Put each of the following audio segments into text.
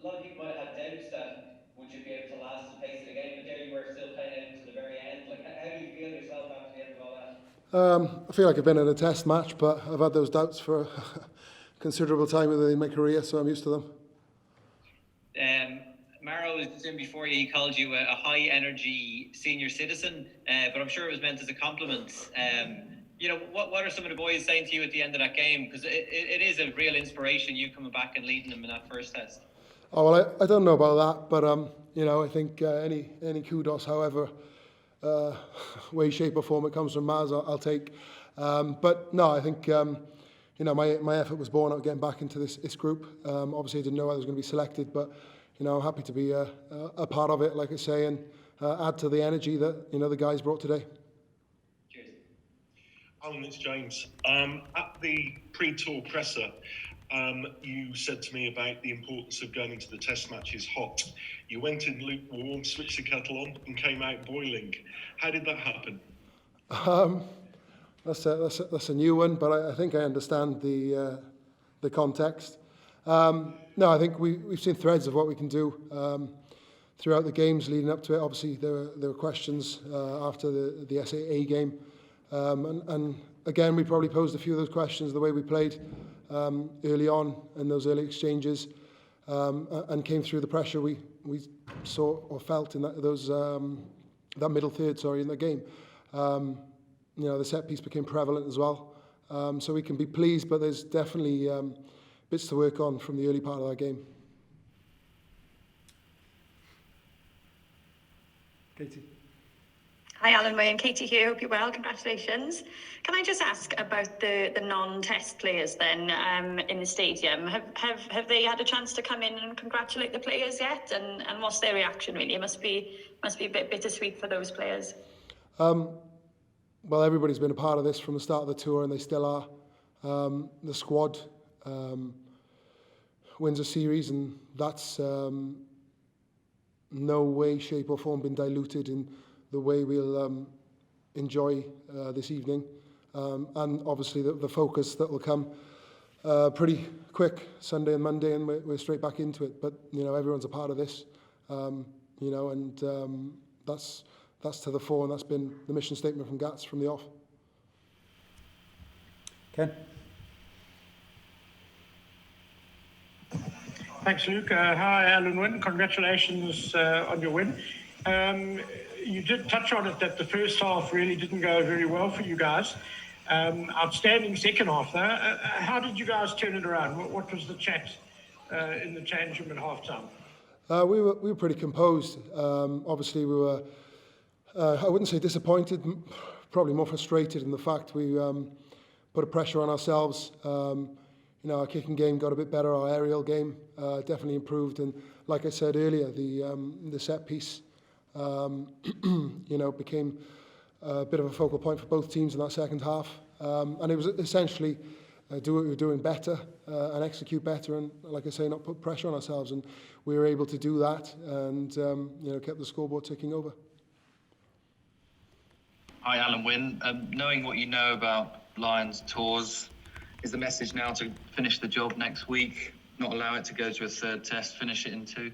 a lot of people might have had doubts that would you be able to last the pace of the game, but there you were still playing out to the very end. Like, how do you feel yourself after the end of all that? I feel like I've been in a test match, but I've had those doubts for a considerable time in my career, so I'm used to them. Maro was in before you. He called you a high-energy senior citizen, but I'm sure it was meant as a compliment. What are some of the boys saying to you at the end of that game? Because it is a real inspiration, you coming back and leading them in that first test. Oh, well, I don't know about that, but I think any kudos, however way, shape or form it comes from Maz, I'll take. But no, I think my effort was born out getting back into this group. Obviously, I didn't know I was going to be selected, but I'm happy to be a part of it, like I say, and add to the energy that the guys brought today. Cheers. Alun Wyn Jones. At the pre-tour presser, you said to me about the importance of going into the test matches hot. You went in lukewarm, switched the kettle on, and came out boiling. How did that happen? That's a new one, but I think I understand the context. No, I think we've seen threads of what we can do throughout the games leading up to it. Obviously, there were questions after the SAA game, and again, we probably posed a few of those questions the way we played early on in those early exchanges, and came through the pressure we saw or felt in that middle third, in the game. The set piece became prevalent as well, so we can be pleased, but there's definitely bits to work on from the early part of that game. Katie. Hi Alun Wyn, Katie here, hope you're well, congratulations. Can I just ask about the non-test players then in the stadium? Have they had a chance to come in and congratulate the players yet? And what's their reaction really? It must be a bit bittersweet for those players. Well, everybody's been a part of this from the start of the tour, and they still are. The squad wins a series, and that's no way, shape or form been diluted in the way we'll enjoy this evening. And obviously the focus that will come pretty quick Sunday and Monday, and we're straight back into it. But, everyone's a part of this, and that's to the fore, and that's been the mission statement from Gats from the off. Ken. Thanks, Luke. Hi, Alun Wyn. Congratulations on your win. You did touch on it that the first half really didn't go very well for you guys. Outstanding second half, though. How did you guys turn it around? What was the chat in the change room at halftime? We were pretty composed. Obviously, we were, I wouldn't say disappointed, probably more frustrated in the fact we put a pressure on ourselves. Our kicking game got a bit better, our aerial game definitely improved, and like I said earlier, the set piece became a bit of a focal point for both teams in that second half, and it was essentially do what we were doing better and execute better, and like I say, not put pressure on ourselves, and we were able to do that, and kept the scoreboard ticking over. Hi Alun Wyn, knowing what you know about Lions tours, is the message now to finish the job next week, not allow it to go to a third test, finish it in 2?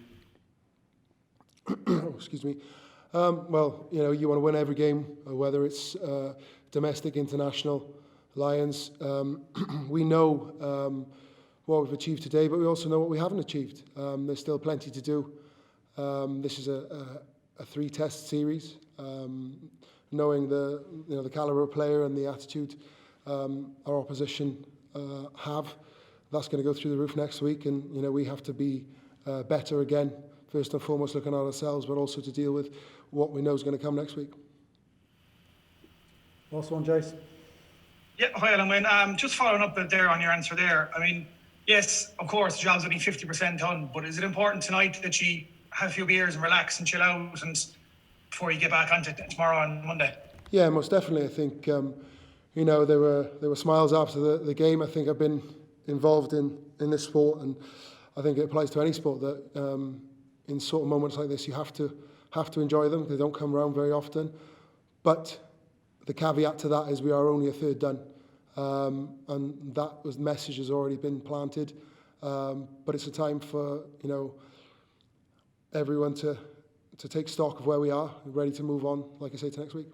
Excuse me. Well, you want to win every game, whether it's domestic, international, Lions. We know what we've achieved today, but we also know what we haven't achieved. There's still plenty to do. This is a 3-test series. Knowing the caliber of player and the attitude our opposition have, that's going to go through the roof next week, and we have to be better again. First and foremost, looking at ourselves, but also to deal with what we know is going to come next week. Last one, Jace. Yeah, hi Alun Wyn. Just following up there on your answer there. I mean, yes, of course, the job's only 50% done, but is it important tonight that you have a few beers and relax and chill out and before you get back on to tomorrow on Monday? Yeah, most definitely. I think there were smiles after the game. I think I've been involved in this sport, and I think it applies to any sport that in sort of moments like this you have to enjoy them. They don't come around very often, but the caveat to that is we are only a third done, and that message has already been planted. but it's a time for, you know, everyone to take stock of where we are, ready to move on, like I say, to next week.